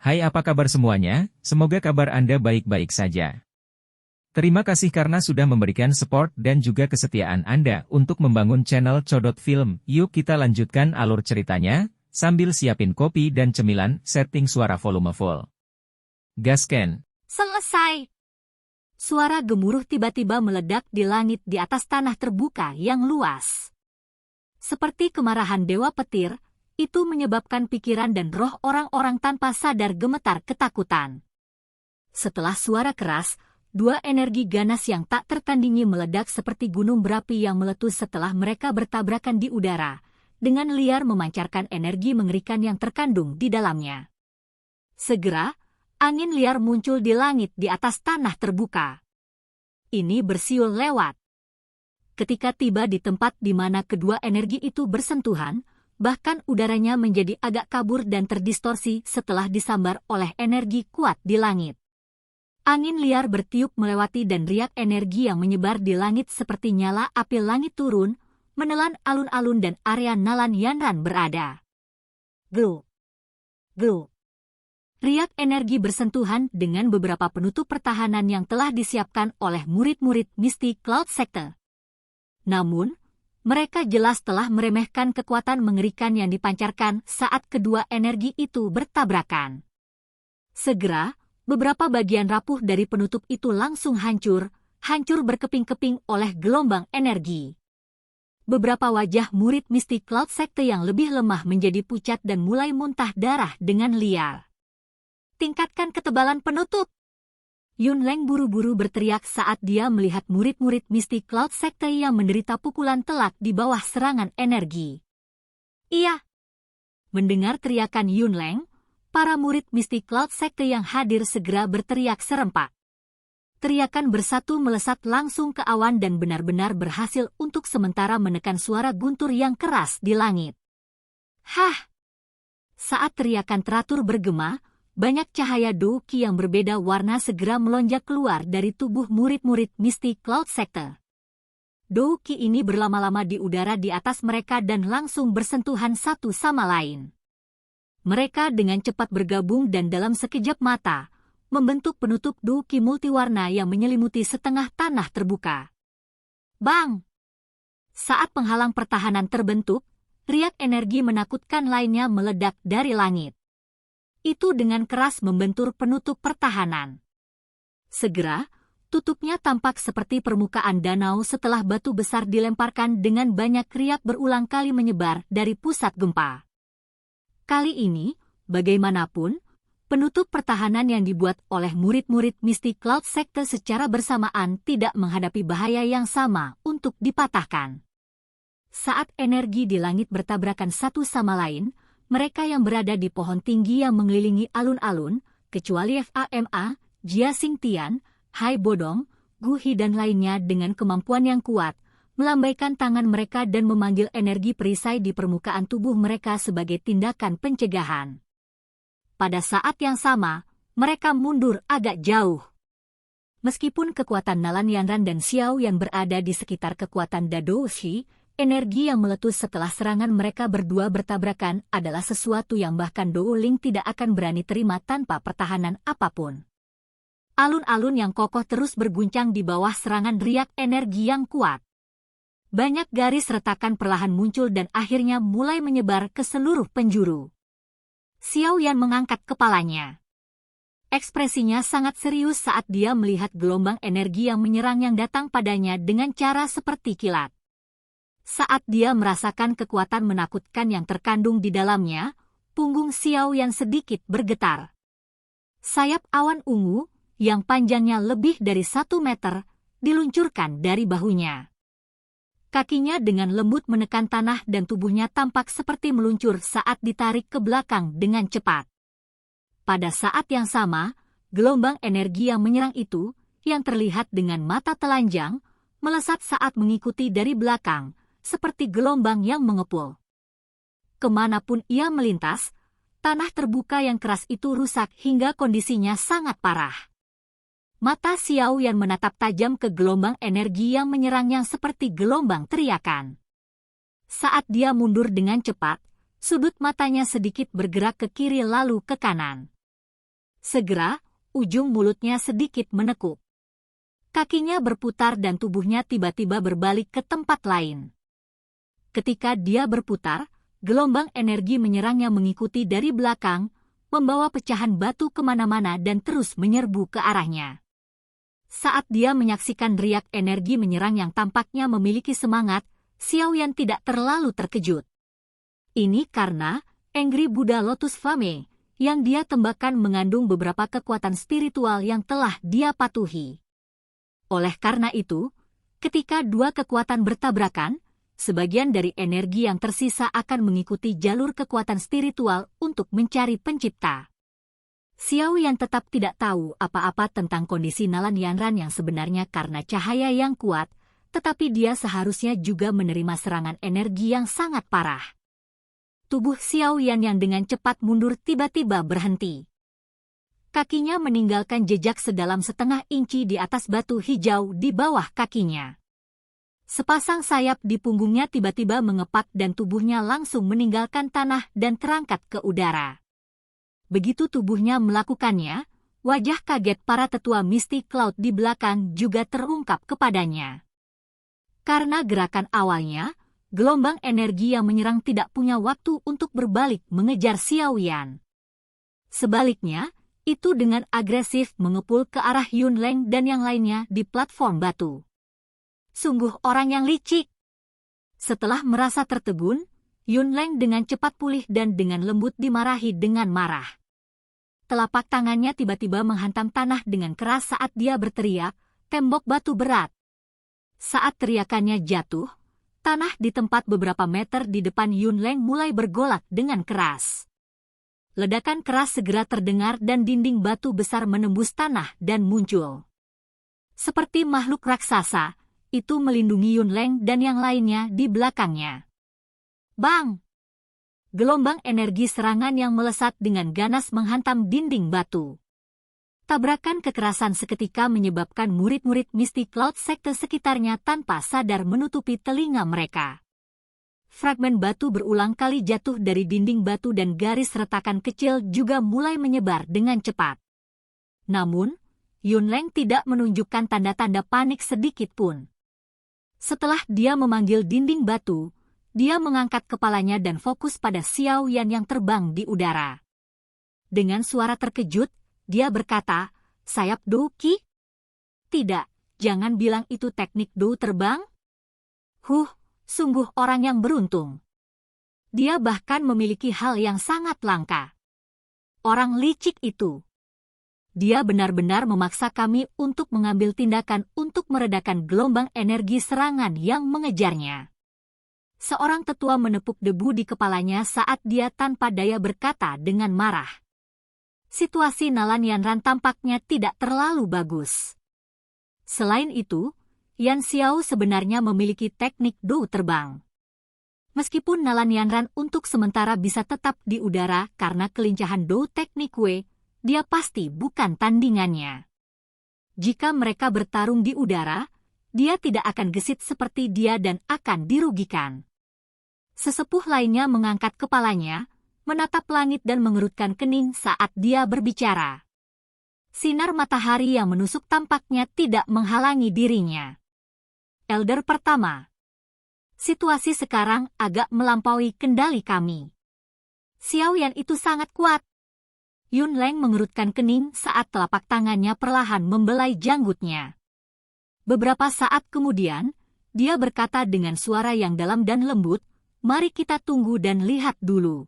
Hai, apa kabar semuanya? Semoga kabar Anda baik-baik saja. Terima kasih karena sudah memberikan support dan juga kesetiaan Anda untuk membangun channel Codot Film. Yuk kita lanjutkan alur ceritanya, sambil siapin kopi dan cemilan, setting suara volume full. Gasken. Selesai. Suara gemuruh tiba-tiba meledak di langit di atas tanah terbuka yang luas. Seperti kemarahan dewa petir, itu menyebabkan pikiran dan roh orang-orang tanpa sadar gemetar ketakutan. Setelah suara keras, dua energi ganas yang tak tertandingi meledak seperti gunung berapi yang meletus setelah mereka bertabrakan di udara, dengan liar memancarkan energi mengerikan yang terkandung di dalamnya. Segera, angin liar muncul di langit di atas tanah terbuka. Ini bersiul lewat. Ketika tiba di tempat di mana kedua energi itu bersentuhan, bahkan udaranya menjadi agak kabur dan terdistorsi setelah disambar oleh energi kuat di langit. Angin liar bertiup melewati dan riak energi yang menyebar di langit seperti nyala api langit turun, menelan alun-alun dan area Nalan Yanran berada. Glu. Glu. Riak energi bersentuhan dengan beberapa penutup pertahanan yang telah disiapkan oleh murid-murid Misty Cloud Sector. Namun, mereka jelas telah meremehkan kekuatan mengerikan yang dipancarkan saat kedua energi itu bertabrakan. Segera, beberapa bagian rapuh dari penutup itu langsung hancur berkeping-keping oleh gelombang energi. Beberapa wajah murid Misty Cloud Sector yang lebih lemah menjadi pucat dan mulai muntah darah dengan liar. Tingkatkan ketebalan penutup! Yunleng buru-buru berteriak saat dia melihat murid-murid Misty Cloud Sector yang menderita pukulan telak di bawah serangan energi. Iya. Mendengar teriakan Yunleng, para murid Misty Cloud Sector yang hadir segera berteriak serempak. Teriakan bersatu melesat langsung ke awan dan benar-benar berhasil untuk sementara menekan suara guntur yang keras di langit. Hah! Saat teriakan teratur bergema, banyak cahaya Douki yang berbeda warna segera melonjak keluar dari tubuh murid-murid Misty Cloud Sector. Douki ini berlama-lama di udara di atas mereka dan langsung bersentuhan satu sama lain. Mereka dengan cepat bergabung dan dalam sekejap mata, membentuk penutup Douki multiwarna yang menyelimuti setengah tanah terbuka. Bang! Saat penghalang pertahanan terbentuk, riak energi menakutkan lainnya meledak dari langit. Itu dengan keras membentur penutup pertahanan. Segera, tutupnya tampak seperti permukaan danau setelah batu besar dilemparkan dengan banyak riak berulang kali menyebar dari pusat gempa. Kali ini, bagaimanapun, penutup pertahanan yang dibuat oleh murid-murid Misty Cloud Sector secara bersamaan tidak menghadapi bahaya yang sama untuk dipatahkan. Saat energi di langit bertabrakan satu sama lain, mereka yang berada di pohon tinggi yang mengelilingi alun-alun, kecuali FAMA, Jia Xingtian, Hai Bodong, Guhi dan lainnya dengan kemampuan yang kuat, melambaikan tangan mereka dan memanggil energi perisai di permukaan tubuh mereka sebagai tindakan pencegahan. Pada saat yang sama, mereka mundur agak jauh. Meskipun kekuatan Nalan Yanran dan Xiao yang berada di sekitar kekuatan Dadoushi, energi yang meletus setelah serangan mereka berdua bertabrakan adalah sesuatu yang bahkan Dou Ling tidak akan berani terima tanpa pertahanan apapun. Alun-alun yang kokoh terus berguncang di bawah serangan riak energi yang kuat. Banyak garis retakan perlahan muncul dan akhirnya mulai menyebar ke seluruh penjuru. Xiao Yan mengangkat kepalanya. Ekspresinya sangat serius saat dia melihat gelombang energi yang menyerang yang datang padanya dengan cara seperti kilat. Saat dia merasakan kekuatan menakutkan yang terkandung di dalamnya, punggung Xiao Yan sedikit bergetar. Sayap awan ungu, yang panjangnya lebih dari 1 meter, diluncurkan dari bahunya. Kakinya dengan lembut menekan tanah dan tubuhnya tampak seperti meluncur saat ditarik ke belakang dengan cepat. Pada saat yang sama, gelombang energi yang menyerang itu, yang terlihat dengan mata telanjang, melesat saat mengikuti dari belakang, seperti gelombang yang mengepul. Kemanapun ia melintas, tanah terbuka yang keras itu rusak hingga kondisinya sangat parah. Mata Xiao Yan menatap tajam ke gelombang energi yang menyerang yang seperti gelombang teriakan. Saat dia mundur dengan cepat, sudut matanya sedikit bergerak ke kiri lalu ke kanan. Segera, ujung mulutnya sedikit menekuk. Kakinya berputar dan tubuhnya tiba-tiba berbalik ke tempat lain. Ketika dia berputar, gelombang energi menyerangnya mengikuti dari belakang, membawa pecahan batu kemana-mana dan terus menyerbu ke arahnya. Saat dia menyaksikan riak energi menyerang yang tampaknya memiliki semangat, Xiaoyan tidak terlalu terkejut. Ini karena Angry Buddha Lotus Flame yang dia tembakkan mengandung beberapa kekuatan spiritual yang telah dia patuhi. Oleh karena itu, ketika dua kekuatan bertabrakan, sebagian dari energi yang tersisa akan mengikuti jalur kekuatan spiritual untuk mencari pencipta. Xiaoyan tetap tidak tahu apa-apa tentang kondisi Nalan Yanran yang sebenarnya karena cahaya yang kuat, tetapi dia seharusnya juga menerima serangan energi yang sangat parah. Tubuh Xiaoyan yang dengan cepat mundur tiba-tiba berhenti. Kakinya meninggalkan jejak sedalam setengah inci di atas batu hijau di bawah kakinya. Sepasang sayap di punggungnya tiba-tiba mengepak dan tubuhnya langsung meninggalkan tanah dan terangkat ke udara. Begitu tubuhnya melakukannya, wajah kaget para tetua Misty Cloud di belakang juga terungkap kepadanya. Karena gerakan awalnya, gelombang energi yang menyerang tidak punya waktu untuk berbalik mengejar Xiaoyan. Sebaliknya, itu dengan agresif mengepul ke arah Yunleng dan yang lainnya di platform batu. Sungguh orang yang licik. Setelah merasa tertegun, Yunleng dengan cepat pulih dan dengan lembut dimarahi dengan marah. Telapak tangannya tiba-tiba menghantam tanah dengan keras saat dia berteriak, "Tembok batu berat." Saat teriakannya jatuh, tanah di tempat beberapa meter di depan Yunleng mulai bergolak dengan keras. Ledakan keras segera terdengar dan dinding batu besar menembus tanah dan muncul. Seperti makhluk raksasa, itu melindungi Yunleng dan yang lainnya di belakangnya. Bang! Gelombang energi serangan yang melesat dengan ganas menghantam dinding batu. Tabrakan kekerasan seketika menyebabkan murid-murid Misty Cloud sekte sekitarnya tanpa sadar menutupi telinga mereka. Fragmen batu berulang kali jatuh dari dinding batu dan garis retakan kecil juga mulai menyebar dengan cepat. Namun, Yunleng tidak menunjukkan tanda-tanda panik sedikit pun. Setelah dia memanggil dinding batu, dia mengangkat kepalanya dan fokus pada Xiaoyan yang terbang di udara. Dengan suara terkejut, dia berkata, "Sayap Dou Qi?" "Tidak, jangan bilang itu teknik Dou terbang." Sungguh orang yang beruntung. Dia bahkan memiliki hal yang sangat langka. Orang licik itu. Dia benar-benar memaksa kami untuk mengambil tindakan untuk meredakan gelombang energi serangan yang mengejarnya. Seorang tetua menepuk debu di kepalanya saat dia tanpa daya berkata dengan marah. Situasi Nalan Yanran tampaknya tidak terlalu bagus. Selain itu, Yan Xiao sebenarnya memiliki teknik Dou terbang. Meskipun Nalan Yanran untuk sementara bisa tetap di udara karena kelincahan Dou teknik Wei, dia pasti bukan tandingannya. Jika mereka bertarung di udara, dia tidak akan gesit seperti dia dan akan dirugikan. Sesepuh lainnya mengangkat kepalanya, menatap langit dan mengerutkan kening saat dia berbicara. Sinar matahari yang menusuk tampaknya tidak menghalangi dirinya. Elder pertama. Situasi sekarang agak melampaui kendali kami. Xiaoyan itu sangat kuat. Yunleng mengerutkan kening saat telapak tangannya perlahan membelai janggutnya. Beberapa saat kemudian, dia berkata dengan suara yang dalam dan lembut, "Mari kita tunggu dan lihat dulu.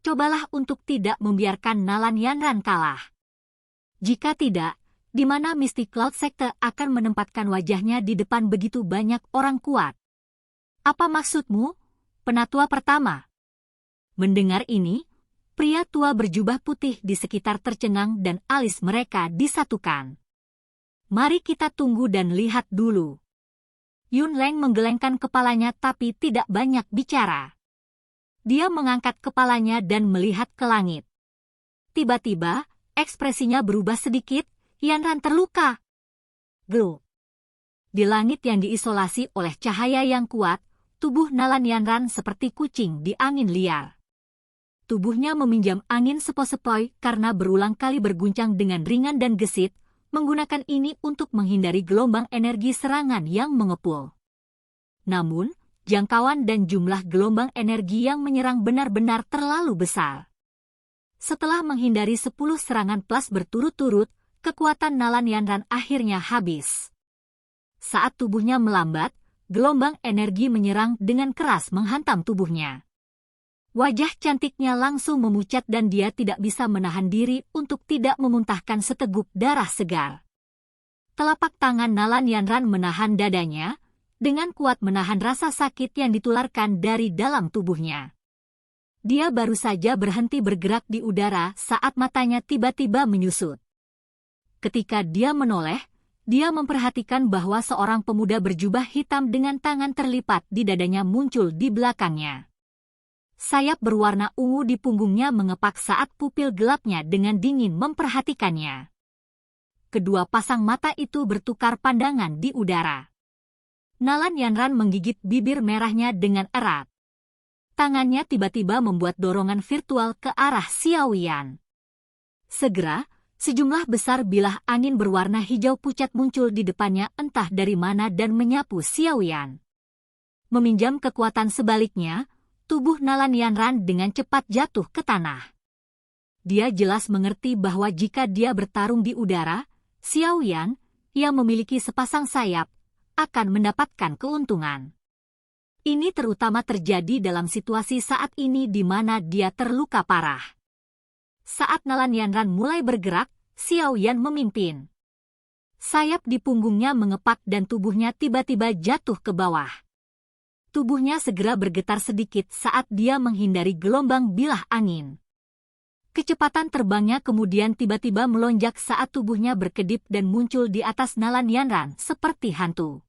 Cobalah untuk tidak membiarkan Nalan Yanran kalah. Jika tidak, di mana Misty Cloud Sekte akan menempatkan wajahnya di depan begitu banyak orang kuat." "Apa maksudmu, penatua pertama?" Mendengar ini, pria tua berjubah putih di sekitar tercengang dan alis mereka disatukan. "Mari kita tunggu dan lihat dulu." Yunleng menggelengkan kepalanya tapi tidak banyak bicara. Dia mengangkat kepalanya dan melihat ke langit. Tiba-tiba, ekspresinya berubah sedikit. Yanran terluka. Glow. Di langit yang diisolasi oleh cahaya yang kuat, tubuh Nalan Yanran seperti kucing di angin liar. tubuhnya meminjam angin sepoi-sepoi karena berulang kali berguncang dengan ringan dan gesit, menggunakan ini untuk menghindari gelombang energi serangan yang mengepul. Namun, jangkauan dan jumlah gelombang energi yang menyerang benar-benar terlalu besar. Setelah menghindari 10 serangan plus berturut-turut, kekuatan Nalan Yanran akhirnya habis. Saat tubuhnya melambat, gelombang energi menyerang dengan keras menghantam tubuhnya. Wajah cantiknya langsung memucat dan dia tidak bisa menahan diri untuk tidak memuntahkan seteguk darah segar. Telapak tangan Nalan Yanran menahan dadanya, dengan kuat menahan rasa sakit yang ditularkan dari dalam tubuhnya. Dia baru saja berhenti bergerak di udara saat matanya tiba-tiba menyusut. Ketika dia menoleh, dia memperhatikan bahwa seorang pemuda berjubah hitam dengan tangan terlipat di dadanya muncul di belakangnya. Sayap berwarna ungu di punggungnya mengepak saat pupil gelapnya dengan dingin memperhatikannya. Kedua pasang mata itu bertukar pandangan di udara. Nalan Yanran menggigit bibir merahnya dengan erat. Tangannya tiba-tiba membuat dorongan virtual ke arah Xiao Yan. Segera, sejumlah besar bilah angin berwarna hijau pucat muncul di depannya entah dari mana dan menyapu Xiao Yan. Meminjam kekuatan sebaliknya, tubuh Nalan Yanran dengan cepat jatuh ke tanah. Dia jelas mengerti bahwa jika dia bertarung di udara, Xiao Yan, yang memiliki sepasang sayap, akan mendapatkan keuntungan. Ini terutama terjadi dalam situasi saat ini di mana dia terluka parah. Saat Nalan Yanran mulai bergerak, Xiao Yan memimpin. Sayap di punggungnya mengepak dan tubuhnya tiba-tiba jatuh ke bawah. Tubuhnya segera bergetar sedikit saat dia menghindari gelombang bilah angin. Kecepatan terbangnya kemudian tiba-tiba melonjak saat tubuhnya berkedip dan muncul di atas Nalan Yanran seperti hantu.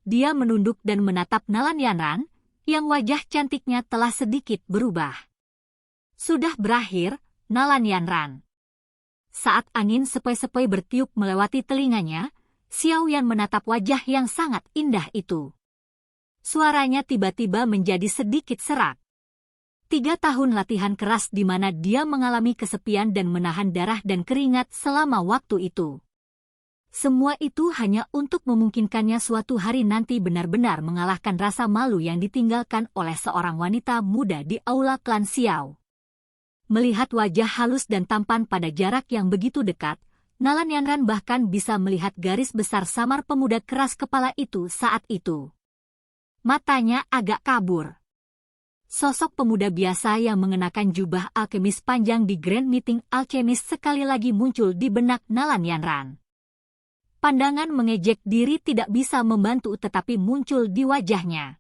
Dia menunduk dan menatap Nalan Yanran, yang wajah cantiknya telah sedikit berubah. Sudah berakhir, Nalan Yanran. Saat angin sepoi-sepoi bertiup melewati telinganya, Xiao Yan menatap wajah yang sangat indah itu. Suaranya tiba-tiba menjadi sedikit serak. 3 tahun latihan keras di mana dia mengalami kesepian dan menahan darah dan keringat selama waktu itu. Semua itu hanya untuk memungkinkannya suatu hari nanti benar-benar mengalahkan rasa malu yang ditinggalkan oleh seorang wanita muda di aula klan Xiao. Melihat wajah halus dan tampan pada jarak yang begitu dekat, Nalan Yanran bahkan bisa melihat garis besar samar pemuda keras kepala itu saat itu. Matanya agak kabur. Sosok pemuda biasa yang mengenakan jubah alkemis panjang di Grand Meeting Alkemis sekali lagi muncul di benak Nalan Yanran. Pandangan mengejek diri tidak bisa membantu tetapi muncul di wajahnya.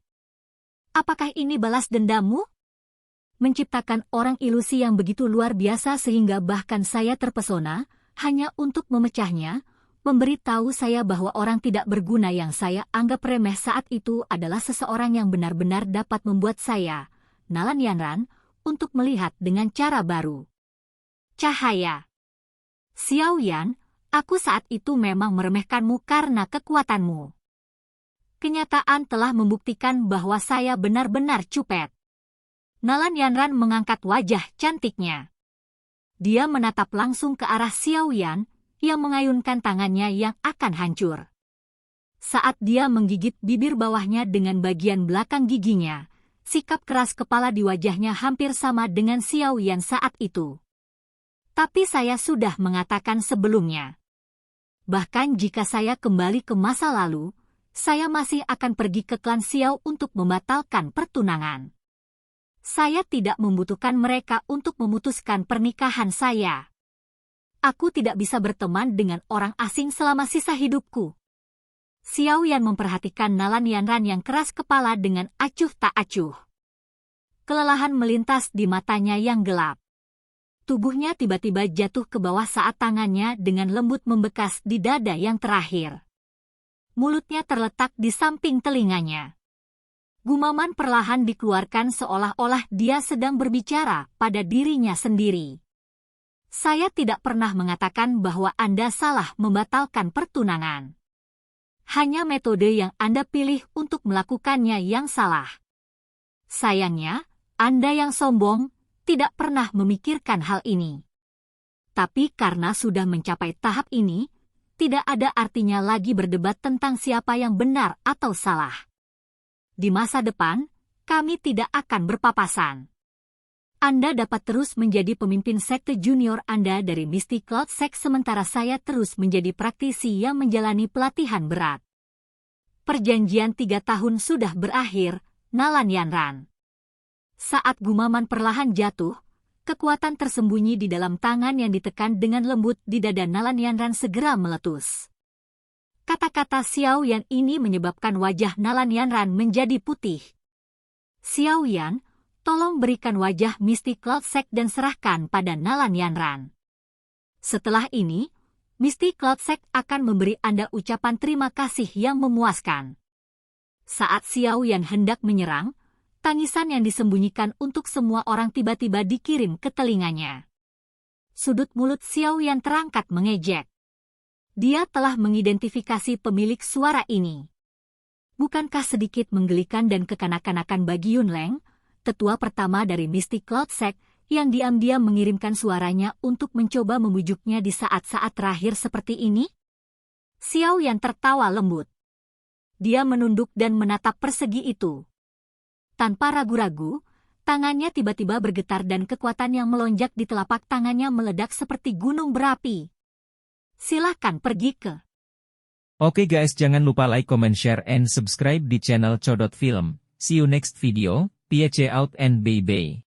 Apakah ini balas dendammu? Menciptakan orang ilusi yang begitu luar biasa sehingga bahkan saya terpesona, hanya untuk memecahnya, memberitahu saya bahwa orang tidak berguna yang saya anggap remeh saat itu adalah seseorang yang benar-benar dapat membuat saya, Nalan Yanran, untuk melihat dengan cara baru. Cahaya. Xiao Yan, aku saat itu memang meremehkanmu karena kekuatanmu. Kenyataan telah membuktikan bahwa saya benar-benar cupet. Nalan Yanran mengangkat wajah cantiknya. Dia menatap langsung ke arah Xiao Yan, yang mengayunkan tangannya yang akan hancur. Saat dia menggigit bibir bawahnya dengan bagian belakang giginya, sikap keras kepala di wajahnya hampir sama dengan Xiao Yan saat itu. Tapi saya sudah mengatakan sebelumnya. Bahkan jika saya kembali ke masa lalu, saya masih akan pergi ke klan Xiao untuk membatalkan pertunangan. Saya tidak membutuhkan mereka untuk memutuskan pernikahan saya. Aku tidak bisa berteman dengan orang asing selama sisa hidupku. Xiao Yan memperhatikan Nalan Yanran yang keras kepala dengan acuh tak acuh. Kelelahan melintas di matanya yang gelap. Tubuhnya tiba-tiba jatuh ke bawah saat tangannya dengan lembut membekas di dada yang terakhir. Mulutnya terletak di samping telinganya. Gumaman perlahan dikeluarkan seolah-olah dia sedang berbicara pada dirinya sendiri. Saya tidak pernah mengatakan bahwa Anda salah membatalkan pertunangan. Hanya metode yang Anda pilih untuk melakukannya yang salah. Sayangnya, Anda yang sombong, tidak pernah memikirkan hal ini. Tapi karena sudah mencapai tahap ini, tidak ada artinya lagi berdebat tentang siapa yang benar atau salah. Di masa depan, kami tidak akan berpapasan. Anda dapat terus menjadi pemimpin sekte junior Anda dari Misty Cloud Sect sementara saya terus menjadi praktisi yang menjalani pelatihan berat. Perjanjian 3 tahun sudah berakhir, Nalan Yanran. Saat gumaman perlahan jatuh, kekuatan tersembunyi di dalam tangan yang ditekan dengan lembut di dada Nalan Yanran segera meletus. Kata-kata Xiao Yan ini menyebabkan wajah Nalan Yanran menjadi putih. Xiao Yan, tolong berikan wajah Misty Cloud Sect dan serahkan pada Nalan Yanran. Setelah ini, Misty Cloud Sect akan memberi Anda ucapan terima kasih yang memuaskan. Saat Xiao Yan hendak menyerang, tangisan yang disembunyikan untuk semua orang tiba-tiba dikirim ke telinganya. Sudut mulut Xiao Yan terangkat mengejek. Dia telah mengidentifikasi pemilik suara ini. Bukankah sedikit menggelikan dan kekanak-kanakan bagi Yunleng, tetua pertama dari Misty Cloud Sect, yang diam-diam mengirimkan suaranya untuk mencoba memujuknya di saat-saat terakhir seperti ini? Xiao Yan tertawa lembut. Dia menunduk dan menatap persegi itu. Tanpa ragu-ragu, tangannya tiba-tiba bergetar dan kekuatan yang melonjak di telapak tangannya meledak seperti gunung berapi. Silakan pergi ke. Oke guys, jangan lupa like, comment, share, and subscribe di channel Codot Film. See you next video, peace out and bye-bye.